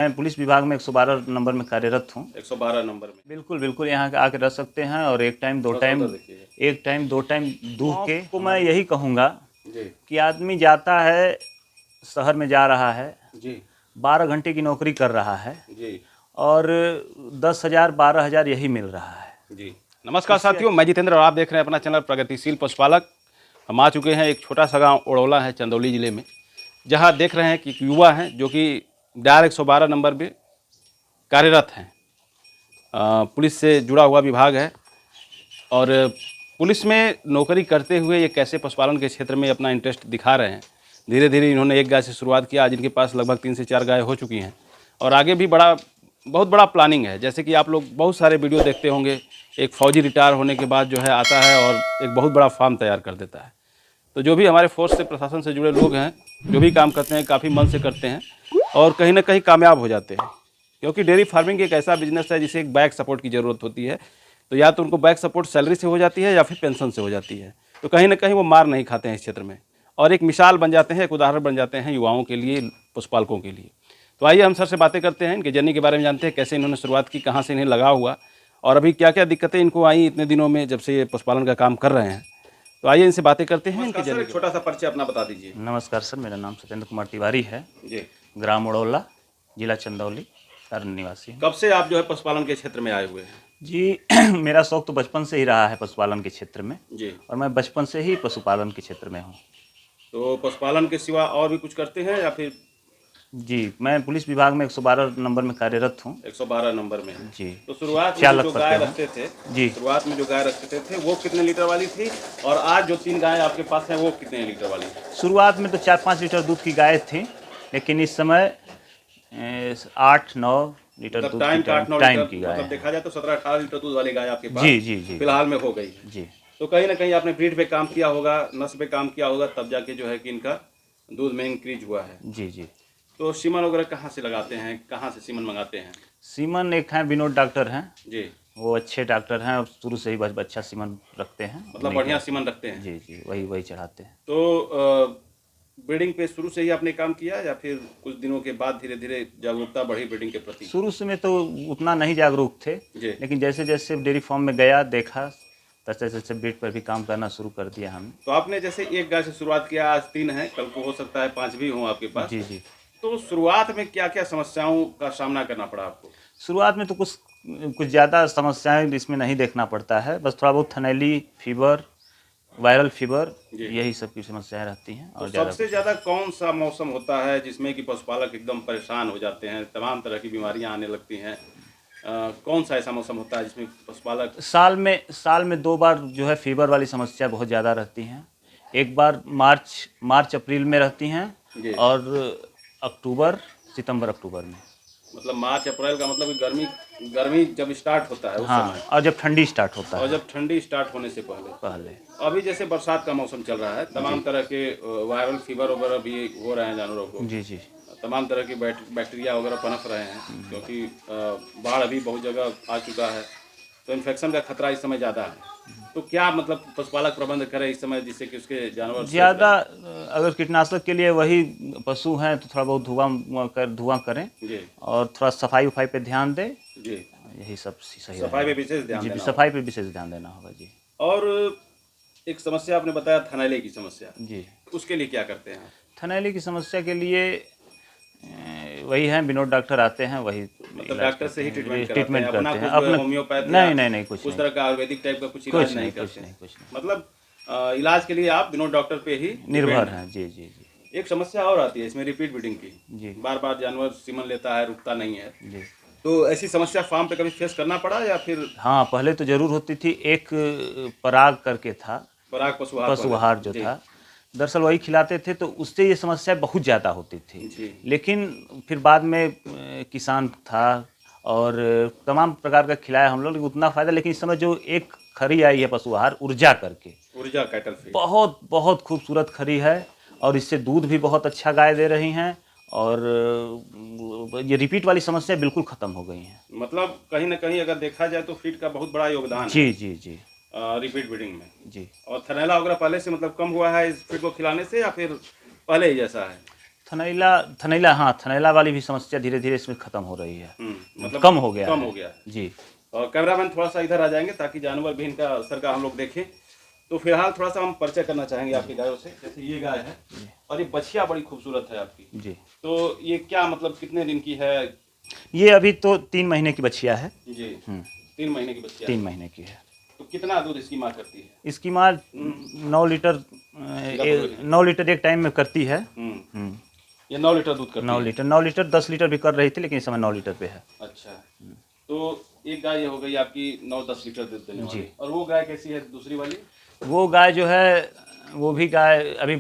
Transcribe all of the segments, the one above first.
मैं पुलिस विभाग में 112 नंबर में कार्यरत हूँ। 112 नंबर में बिल्कुल, बिल्कुल यहाँ आके रह सकते हैं और एक टाइम दो टाइम दूध के को मैं यही कहूँगा जी कि आदमी जाता है, शहर में जा रहा है, जी 12 घंटे की नौकरी कर रहा है जी और 10,000 12,000 यही मिल रहा है। जी। नमस्कार साथियों, मैं जितेंद्र और आप देख रहे हैं अपना चैनल प्रगतिशील पशुपालक। हम आ चुके हैं एक छोटा सा गांव उड़ौला है चंदौली ज़िले में, जहां देख रहे हैं कि एक युवा हैं जो कि डायल 112 नंबर पे कार्यरत हैं। पुलिस से जुड़ा हुआ विभाग है और पुलिस में नौकरी करते हुए ये कैसे पशुपालन के क्षेत्र में अपना इंटरेस्ट दिखा रहे हैं। धीरे धीरे इन्होंने एक गाय से शुरुआत किया, आज इनके पास लगभग 3 से 4 गाय हो चुकी हैं और आगे भी बहुत बड़ा प्लानिंग है। जैसे कि आप लोग बहुत सारे वीडियो देखते होंगे, एक फ़ौजी रिटायर होने के बाद जो है आता है और एक बहुत बड़ा फार्म तैयार कर देता है। तो जो भी हमारे फोर्स से प्रशासन से जुड़े लोग हैं, जो भी काम करते हैं काफ़ी मन से करते हैं और कहीं ना कहीं कामयाब हो जाते हैं, क्योंकि डेयरी फार्मिंग एक ऐसा बिजनेस है जिसे एक बैक सपोर्ट की ज़रूरत होती है। तो या तो उनको बैक सपोर्ट सैलरी से हो जाती है या फिर पेंशन से हो जाती है, तो कहीं ना कहीं वो मार नहीं खाते हैं इस क्षेत्र में और एक मिसाल बन जाते हैं, एक उदाहरण बन जाते हैं युवाओं के लिए, पशुपालकों के लिए। तो आइए हम सर से बातें करते हैं, इनके जर्नी के बारे में जानते हैं, कैसे इन्होंने शुरुआत की, कहाँ से इन्हें लगा हुआ और अभी क्या क्या दिक्कतें इनको आई इतने दिनों में जब से ये पशुपालन का काम कर रहे हैं। तो आइए इनसे बातें करते हैं। इनके जर्नी छोटा सा परिचय अपना बता दीजिए। नमस्कार सर, मेरा नाम सत्येंद्र कुमार तिवारी है, जी। ग्राम उड़ौला, जिला चंदौली, अरन निवासी। कब से आप जो है पशुपालन के क्षेत्र में आए हुए हैं? जी मेरा शौक तो बचपन से ही रहा है पशुपालन के क्षेत्र में जी। और मैं बचपन से ही पशुपालन के क्षेत्र में हूँ। तो पशुपालन के सिवा और भी कुछ करते हैं या फिर? जी, मैं पुलिस विभाग में 112 नंबर में कार्यरत हूँ। 112 नंबर में? जी। तो शुरुआत में चालक जो पद गाय पे हूँ। रखते थे, जी। शुरुआत में जो गाय रखते थे वो कितने लीटर वाली थी और आज जो 3 गाय आपके पास हैं वो कितने लीटर वाली? शुरुआत में तो 4-5 लीटर दूध की गाय थी, लेकिन इस समय 8-9 लीटर दूध टाइम की गाय मतलब है। देखा जाए तो 17-18 लीटर दूध वाली गाय आपके पास जी जी जी फिलहाल में हो गई है। जी। तो कहीं ना कहीं आपने ब्रीड पे काम किया होगा, नस्ल पे काम किया होगा, तब जाके जो है कि इनका दूध में इंक्रीज हुआ है। जी जी। तो सीमन वगैरह कहाँ से लगाते हैं, कहाँ से सीमन मंगाते हैं? सीमन एक हैं, विनोद डॉक्टर हैं जी। वो अच्छे डॉक्टर हैं और शुरू से ही अच्छा सीमन रखते हैं, मतलब बढ़िया सीमन रखते हैं? जी जी, वही चढ़ाते हैं। तो ब्रीडिंग पे शुरू से ही आपने काम किया या फिर कुछ दिनों के बाद धीरे धीरे जागरूकता बढ़ी ब्रीडिंग के प्रति? शुरू से में तो उतना नहीं जागरूक थे, लेकिन जैसे जैसे डेयरी फार्म में गया, देखा, तैसे तैसे ब्रीड पर भी काम करना शुरू कर दिया हमने। तो आपने जैसे एक गाय से शुरुआत किया, आज 3 है, कल को हो सकता है 5 भी हों आपके पास। जी जी। तो शुरुआत में क्या क्या समस्याओं का सामना करना पड़ा आपको? शुरुआत में तो कुछ ज़्यादा समस्याएं इसमें नहीं देखना पड़ता है, बस थोड़ा बहुत थनैली, फीवर, वायरल फीवर, यही सब की समस्याएं रहती हैं। और सबसे ज़्यादा कौन सा मौसम होता है जिसमें कि पशुपालक एकदम परेशान हो जाते हैं, तमाम तरह की बीमारियां आने लगती हैं? कौन सा ऐसा मौसम होता है जिसमें पशुपालक? साल में 2 बार जो है फीवर वाली समस्या बहुत ज़्यादा रहती हैं। एक बार मार्च अप्रैल में रहती हैं और अक्टूबर सितंबर अक्टूबर में। मतलब मार्च अप्रैल का मतलब गर्मी जब स्टार्ट होता है उस समय, और जब ठंडी स्टार्ट होता है, और जब ठंडी स्टार्ट होने से पहले। अभी जैसे बरसात का मौसम चल रहा है, तमाम तरह के वायरल फीवर वगैरह भी हो रहे हैं जानवरों को। जी जी। तमाम तरह के बैक्टीरिया वगैरह पनप रहे हैं, क्योंकि बाढ़ अभी बहुत जगह आ चुका है, तो इन्फेक्शन का खतरा इस समय ज़्यादा है। तो क्या मतलब पशुपालक प्रबंध करे इस समय जिससे कि उसके जानवर ज़्यादा? अगर कीटनाशक के लिए वही पशु हैं तो थोड़ा बहुत धुआं करें जी, और थोड़ा सफाई पे ध्यान दें जी, यही सब सही है। सफाई पे विशेष ध्यान देना, सफाई पे विशेष ध्यान देना होगा जी। और एक समस्या आपने बताया थनैले की समस्या जी, उसके लिए क्या करते हैं? थनैले की समस्या के लिए वही है, विनोद डॉक्टर आते हैं, वही मतलब डॉक्टर से ही ट्रीटमेंट करते हैं? अपना होम्योपैथ? नहीं, कुछ तरह का आयुर्वेदिक टाइप का कुछ इलाज नहीं करते? कुछ नहीं। मतलब इलाज के लिए आप विनोद डॉक्टर पे ही निर्भर हैं? जी जी जी। एक समस्या और आती है इसमें, रिपीट ब्रीडिंग की जी। बार बार जानवर सीमन लेता है, रुकता नहीं है जी। तो ऐसी समस्या फार्म पे कभी फेस करना पड़ा या फिर? हाँ, पहले तो जरूर होती थी। एक पराग करके था, पराग पशुआहार जो था, दरअसल वही खिलाते थे, तो उससे ये समस्या बहुत ज़्यादा होती थी। लेकिन फिर बाद में किसान था और तमाम प्रकार का खिलाया हम लोग, उतना फ़ायदा। लेकिन इस समय जो एक खरी आई है पशुआहार ऊर्जा करके, ऊर्जा कैटल फीड, बहुत खूबसूरत खरी है और इससे दूध भी बहुत अच्छा गाय दे रही हैं और ये रिपीट वाली समस्या बिल्कुल ख़त्म हो गई है। मतलब कहीं ना कहीं अगर देखा जाए तो फीड का बहुत बड़ा योगदान जी है जी जी रिपीट ब्रीडिंग में जी। और थनैला वगैरह पहले से मतलब कम हुआ है इस फीड को खिलाने से या फिर पहले ही जैसा है? थनैला थनैला हाँ, थनैला वाली भी समस्या धीरे धीरे इसमें खत्म हो रही है, मतलब कम हो गया कम है। हो गया है। जी। और कैमरामैन थोड़ा सा इधर आ जाएंगे ताकि जानवर भी इनका असर का हम लोग देखें। तो फिलहाल थोड़ा सा हम परिचय करना चाहेंगे आपकी गायों से। जैसे ये गाय है और ये बछिया बड़ी खूबसूरत है आपकी। जी, तो ये क्या मतलब कितने दिन की है? ये अभी तो 3 महीने की बछिया है। जी 3 महीने की बच्ची 3 महीने की है। तो कितना दूध इसकी माँ करती है? इसकी माँ 9 लीटर 9 लीटर एक टाइम में करती है। ये 9 लीटर दूध करती 9 है। लीटर 9 लीटर 10 लीटर भी कर रही थी, लेकिन इस समय 9 लीटर पे है। अच्छा, तो एक गाय ये हो गई आपकी 9-10 लीटर दूध देने वाली। जी। और वो गाय कैसी है दूसरी वाली? वो गाय जो है, वो भी गाय अभी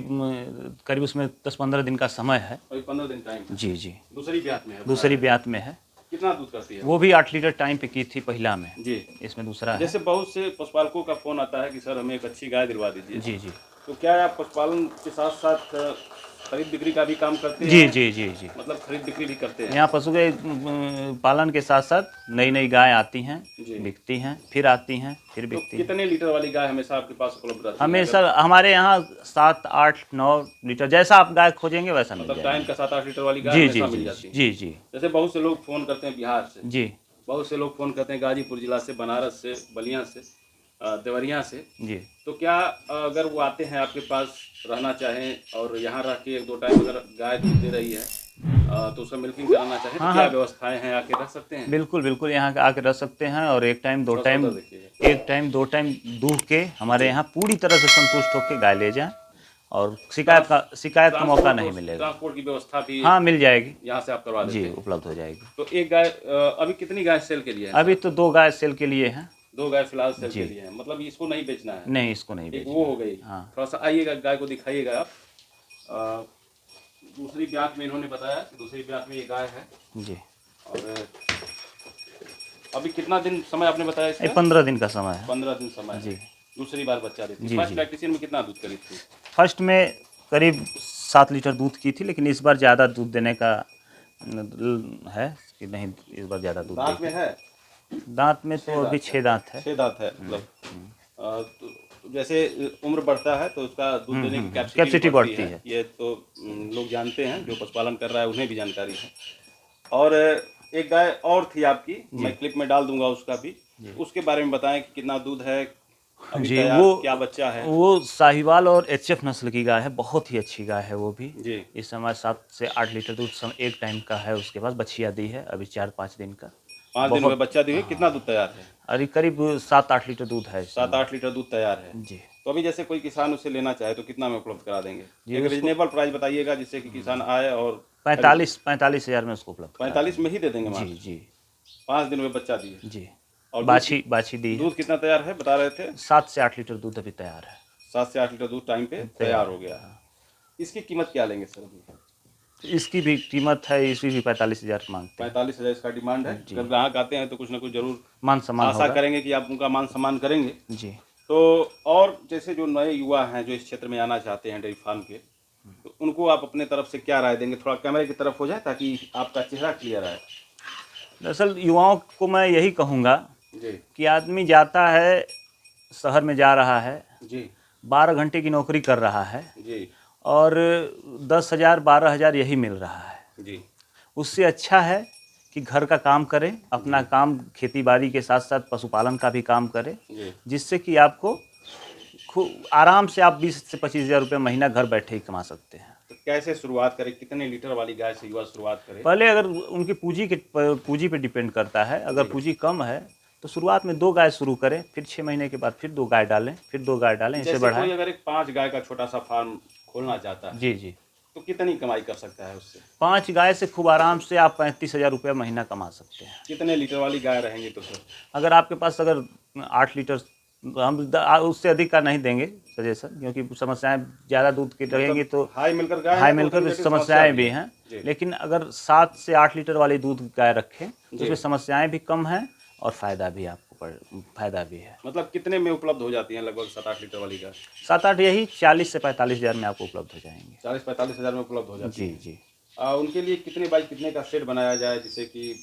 करीब उसमें 10-15 दिन का समय है। अभी 15 दिन टाइम है। जी जी, दूसरी ब्यात में है। दूसरी ब्यात में है। कितना दूध करती है? वो भी 8 लीटर टाइम पे की थी पहिला में। जी। इसमें दूसरा है। जैसे बहुत से पशुपालकों का फोन आता है कि सर हमें एक अच्छी गाय दिलवा दीजिए। जी जी तो क्या आप पशुपालन के साथ साथ खरीद बिक्री का भी काम करते जी हैं? जी जी जी। मतलब खरीद बिक्री भी करते हैं? यहाँ पशु के पालन के साथ साथ नई नई गाय आती हैं, जी। बिकती हैं, फिर आती हैं, फिर तो बिकती हैं। कितने लीटर वाली गाय हमेशा आपके पास उपलब्ध रहती है? हमेशा हमारे यहाँ 7, 8, 9 लीटर, जैसा आप गाय खोजेंगे वैसा मिल मतलब जाएगा। टाइम का 7-8 लीटर वाली गाय जी हमेशा जी मिल जी जाती है। जी जी जैसे बहुत से लोग फोन करते हैं बिहार से, जी बहुत से लोग फोन करते हैं गाजीपुर जिला से, बनारस से, बलिया से, देवरिया से। जी। तो क्या अगर वो आते हैं आपके पास रहना चाहें और यहाँ रह के 1-2 टाइम अगर गाय दूध दे रही है तो उसका मिल्किंग कराना चाहें तो हाँ, क्या हाँ। व्यवस्थाएं हैं, आके रह सकते हैं? बिल्कुल बिल्कुल, यहाँ आके रह सकते हैं और एक टाइम दो थोड़ा सा टाइम उधर देखिएगा। एक टाइम 2 टाइम दूह के हमारे यहाँ पूरी तरह से संतुष्ट होकर गाय ले जाएं, और शिकायत का मौका नहीं मिलेगा। ट्रांसपोर्ट की व्यवस्था भी हाँ, मिल जाएगी। यहाँ से आप करवा देते जी, हैं? उपलब्ध हो जाएगी। तो एक गाय अभी कितनी गाय सेल के लिए है? अभी तो 2 गाय सेल के लिए हैं। 2 गाय फिलहाल सेल जी। के लिए है, मतलब इसको नहीं बेचना है? नहीं, इसको नहीं एक बेचना। वो हो गई। हाँ। थोड़ा सा आइएगा, गाय को दिखाइएगा आप। दूसरी ब्यात में इन्होंने बताया कि दूसरी ब्यात में ये गाय है। जी। और अभी कितना दिन समय आपने बताया ये इसका? 15 दिन का समय है। 15 दिन समय है। जी। दूसरी बार बच्चा देती जी, है। फर्स्ट जी। लैक्टेशन में कितना दूध करी थी? फर्स्ट में करीब 7 लीटर दूध की थी, लेकिन इस बार ज़्यादा दूध देने का है कि नहीं, इस बार ज़्यादा दूध दांत में देगी। है? दांत में तो अभी 6 दांत है। 6 दांत है मतलब। तो जैसे उम्र बढ़ता है तो उसका दूध देने की कैपेसिटी बढ़ती है। ये तो लोग जानते हैं, जो पशुपालन कर रहा है उन्हें भी जानकारी है। और एक गाय और थी आपकी, मैं क्लिप में डाल दूंगा उसका भी, उसके बारे में बताएं कि कितना दूध है अभी जी, तैयार, वो क्या बच्चा है? वो साहिवाल और एचएफ नस्ल की गाय है, बहुत ही अच्छी गाय है वो भी। जी। इस समय 7 से 8 लीटर दूध एक टाइम का है उसके पास। बछिया दी है अभी 4-5 दिन का। 5 दिन में बच्चा दी हुई। कितना दूध तैयार है? अरे करीब 7-8 लीटर दूध है इस समय। 7-8 लीटर दूध तैयार है। जी। तो अभी जैसे कोई किसान उसे लेना चाहे तो कितना में उपलब्ध करा देंगे? जी, एक रीजनेबल प्राइस बताइएगा जिससे कि किसान आए और 45 हज़ार में उसको उपलब्ध करा 45 में ही दे देंगे देंगे। मात्र? जी जी 5 दिन में बच्चा दिए। जी। और बाछी दी है। दूध कितना तैयार है बता रहे थे? 7 से 8 लीटर दूध अभी तैयार है। 7 से 8 लीटर दूध टाइम पे तैयार हो गया है। इसकी कीमत क्या लेंगे सर अभी? इसकी भी कीमत है, इसकी भी 45 हज़ार मांगते हैं। 45,000 इसका डिमांड है। अगर ग्राहक आते हैं तो कुछ ना कुछ जरूर मान सम्मान आशा होगा। करेंगे कि आप उनका मान सम्मान करेंगे। जी। तो और जैसे जो नए युवा हैं जो इस क्षेत्र में आना चाहते हैं डेयरी फार्म के, तो उनको आप अपने तरफ से क्या राय देंगे? थोड़ा कैमरे की तरफ हो जाए ताकि आपका चेहरा क्लियर आए। दरअसल युवाओं को मैं यही कहूँगा जी कि आदमी जाता है, शहर में जा रहा है, जी 12 घंटे की नौकरी कर रहा है जी और 10,000 12,000 यही मिल रहा है। जी उससे अच्छा है कि घर का काम करें, अपना काम खेती बाड़ी के साथ साथ पशुपालन का भी काम करें, जी। जिससे कि आपको खूब आराम से आप 20 से 25 हज़ार रुपये महीना घर बैठे ही कमा सकते हैं। तो कैसे शुरुआत करें? कितने लीटर वाली गाय से युवा शुरुआत करें? पहले अगर उनकी पूंजी पे डिपेंड करता है। अगर पूंजी कम है तो शुरुआत में 2 गाय शुरू करें, फिर 6 महीने के बाद फिर 2 गाय डालें, फिर 2 गाय डालें, इसे जैसे बढ़ाएं। कोई अगर एक 5 गाय का छोटा सा फार्म खोलना चाहता है जी जी। तो कितनी कमाई कर सकता है उससे? 5 गाय से खूब आराम से आप 35,000 रुपये महीना कमा सकते हैं। कितने लीटर वाली गाय रहेंगी तो सर? अगर आपके पास अगर 8 लीटर, हम उससे अधिक का नहीं देंगे सजेशन, क्योंकि समस्याएं ज़्यादा दूध की रहेंगी तो हाई मिलकर गाय हाई है तो मिलकर उनकी समस्याएं भी है। हैं। जी। लेकिन अगर 7 से 8 लीटर वाली दूध गाय रखें तो उसमें समस्याएं भी कम हैं और फ़ायदा भी फ़ायदा भी है। मतलब कितने में उपलब्ध हो जाती हैं लगभग 7-8 लीटर वाली गाय? 7-8 यही 40 से 45 हज़ार में आपको उपलब्ध हो जाएंगे। 40-45 हज़ार में उपलब्ध हो जाती जी है। जी। उनके लिए कितने बाई कितने का शेड बनाया जाए जिससे कि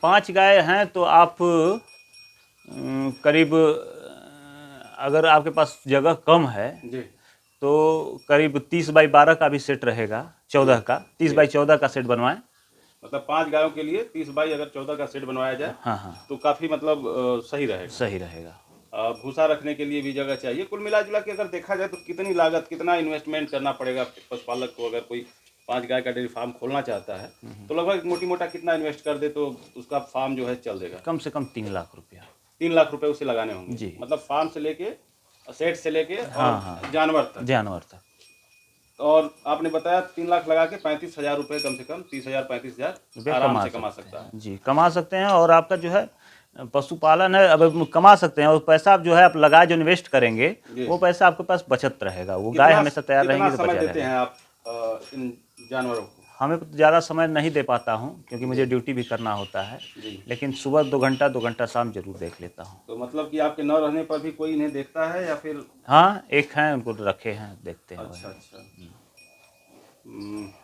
5 गाय हैं तो आप करीब, अगर आपके पास जगह कम है जी तो करीब 30x12 का भी सेट रहेगा, 14 का 30x14 का सेट बनवाएं। मतलब 5 गायों के लिए 30 बाई अगर 14 का सेट बनवाया जाए हाँ हाँ, तो काफ़ी मतलब सही रहेगा। सही रहेगा। भूसा रखने के लिए भी जगह चाहिए। कुल मिला जुला के अगर देखा जाए तो कितनी लागत, कितना इन्वेस्टमेंट करना पड़ेगा पशुपालक को? अगर कोई 5 गाय का डेयरी फार्म खोलना चाहता है तो लगभग मोटी मोटा कितना इन्वेस्ट कर दे तो उसका फार्म जो है चल देगा? कम से कम 3 लाख रुपया। 3 लाख रुपए उसे लगाने होंगे जी। मतलब फार्म से लेके, सेट से लेके हाँ और हाँ, जानवर तक। जानवर तक। और आपने बताया 3 लाख लगा के 35,000 रुपये कम से कम 30,000 35,000 रुपया आराम से कमा सकता है। जी, कमा सकते हैं। और आपका जो है पशुपालन है, अब कमा सकते हैं। और पैसा आप जो है आप लगाए, जो इन्वेस्ट करेंगे, वो पैसा आपके पास बचत रहेगा। वो गाय हमेशा तैयार रहेंगी तो कितना समय बचा देते रहेगा। हैं आप इन जानवरों को? हमें तो ज़्यादा समय नहीं दे पाता हूँ क्योंकि मुझे ड्यूटी भी करना होता है, जी। लेकिन सुबह 2 घंटा शाम जरूर देख लेता हूँ। तो मतलब कि आपके न रहने पर भी कोई इन्हें देखता है या फिर? हाँ, एक हैं, उनको रखे हैं, देखते हैं। अच्छा अच्छा।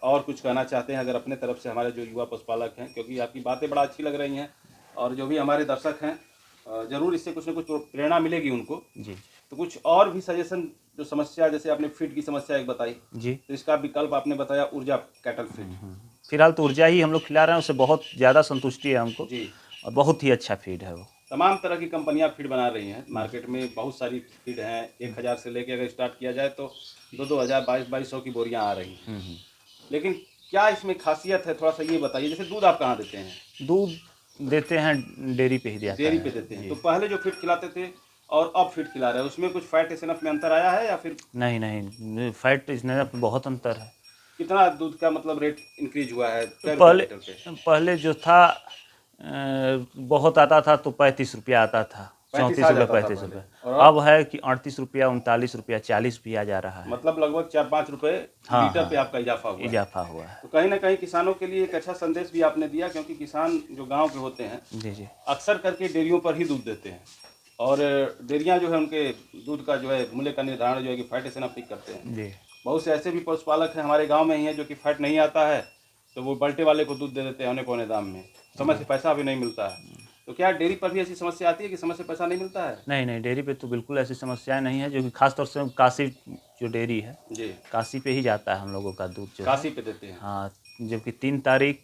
और कुछ कहना चाहते हैं अगर अपने तरफ से हमारे जो युवा पशुपालक हैं, क्योंकि आपकी बातें बड़ा अच्छी लग रही हैं और जो भी हमारे दर्शक हैं जरूर इससे कुछ न कुछ प्रेरणा मिलेगी उनको। जी तो कुछ और भी सजेशन, जो समस्या, जैसे आपने फीड की समस्या एक बताई, जी। तो इसका विकल्प आपने बताया ऊर्जा कैटल फीड। फिलहाल तो ऊर्जा ही हम लोग खिला रहे हैं, उससे बहुत ज़्यादा संतुष्टि है हमको। जी। और बहुत ही अच्छा फीड है वो। तमाम तरह की कंपनियां फीड बना रही हैं मार्केट में, बहुत सारी फीड हैं। 1,000 से लेके अगर स्टार्ट किया जाए तो 2,000 2200 की बोरियां आ रही हैं। लेकिन क्या इसमें खासियत है, थोड़ा सा ये बताइए। जैसे दूध आप कहाँ देते हैं? दूध देते हैं डेयरी पे ही जाता डेयरी है। पे देते हैं। तो पहले जो फीड खिलाते थे और अब फीड खिला रहे हैं, उसमें कुछ फैट एसएनएफ में अंतर आया है या फिर? नहीं नहीं, फैट इसमें बहुत अंतर है। कितना दूध का मतलब रेट इंक्रीज हुआ है? तो ₹1 लीटर पे? पहले जो था बहुत आता था तो 35 रुपया आता था, 35 34 आ रुपये, जाता था 35 पहले। रुपये। और अब है कि 38 रुपया, 39 रुपया, 40 भी आ जा रहा है। मतलब लगभग 4-5 रुपए हाँ लीटर हाँ, पे आपका इजाफा हुआ है। इजाफा हुआ है। तो कहीं ना कहीं किसानों के लिए एक अच्छा संदेश भी आपने दिया, क्योंकि किसान जो गांव के होते हैं जी जी अक्सर करके डेयरियों पर ही दूध देते हैं और डेयरियां जो है उनके दूध का जो है मूल्य का निर्धारण जो है कि फैट एसएनएफ पे करते हैं। जी। बहुत से ऐसे भी पशुपालक हैं हमारे गांव में ही हैं जो कि फैट नहीं आता है तो वो बल्टे वाले को दूध दे देते हैं औने पौने दाम में, समय से पैसा भी नहीं मिलता है। तो क्या डेयरी पर भी ऐसी समस्या आती है कि समय से पैसा नहीं मिलता है? नहीं नहीं, डेयरी पे तो बिल्कुल ऐसी समस्याएं नहीं है, जो कि खासतौर से काशी जो डेयरी है, जी। काशी पे ही जाता है हम लोगों का दूध जो है। काशी पे देते हैं? हाँ, जबकि 3 तारीख,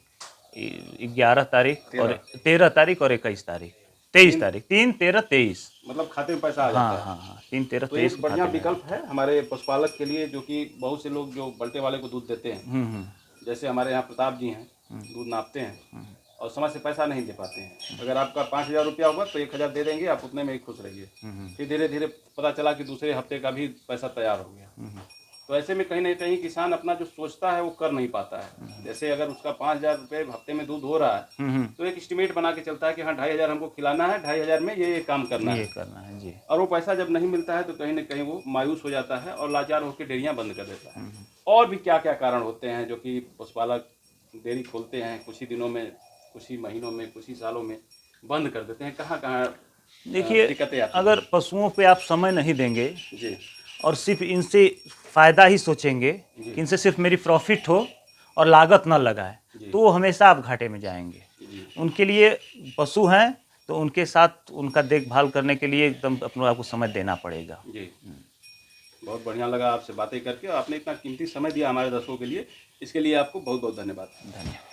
11 तारीख और 13 तारीख और 21 तारीख, 23 तारीख, 3, 13, 23। मतलब खाते में पैसा आ हाँ जाता है। हाँ हाँ, 3, 13, तो 23 एक बढ़िया खाते में। विकल्प है हमारे पशुपालक के लिए, जो कि बहुत से लोग जो बल्टे वाले को दूध देते हैं, जैसे हमारे यहाँ प्रताप जी हैं, दूध नापते हैं और समय से पैसा नहीं दे पाते हैं। अगर आपका 5,000 रुपया होगा तो 1,000 दे देंगे, आप उतने में ही खुश रहिए। फिर धीरे धीरे पता चला कि दूसरे हफ्ते का भी पैसा तैयार हो गया। तो ऐसे में कहीं ना कहीं किसान अपना जो सोचता है वो कर नहीं पाता है। जैसे अगर उसका 5,000 रुपये हफ्ते में दूध हो रहा है तो एक एस्टिमेट बना के चलता है कि हाँ 2,500 हमको खिलाना है, 2,500 में ये काम करना ये है। करना है जी। और वो पैसा जब नहीं मिलता है तो कहीं ना कहीं वो मायूस हो जाता है और लाचार होकर डेयरियां बंद कर देता है। और भी क्या क्या कारण होते हैं जो कि पशुपालक डेयरी खोलते हैं, कुछ ही दिनों में, कुछ ही महीनों में, कुछ ही सालों में बंद कर देते हैं? कहाँ कहाँ देखिए, दिक्कतें आती हैं? अगर पशुओं पे आप समय नहीं देंगे जी और सिर्फ इनसे फ़ायदा ही सोचेंगे कि इनसे सिर्फ मेरी प्रॉफिट हो और लागत न लगाए, तो वो हमेशा आप घाटे में जाएंगे। जी। उनके लिए पशु हैं तो उनके साथ उनका देखभाल करने के लिए एकदम अपने आप को समय देना पड़ेगा। जी। बहुत बढ़िया लगा आपसे बातें करके और आपने इतना कीमती समय दिया हमारे दर्शकों के लिए, इसके लिए आपको बहुत बहुत धन्यवाद। धन्यवाद।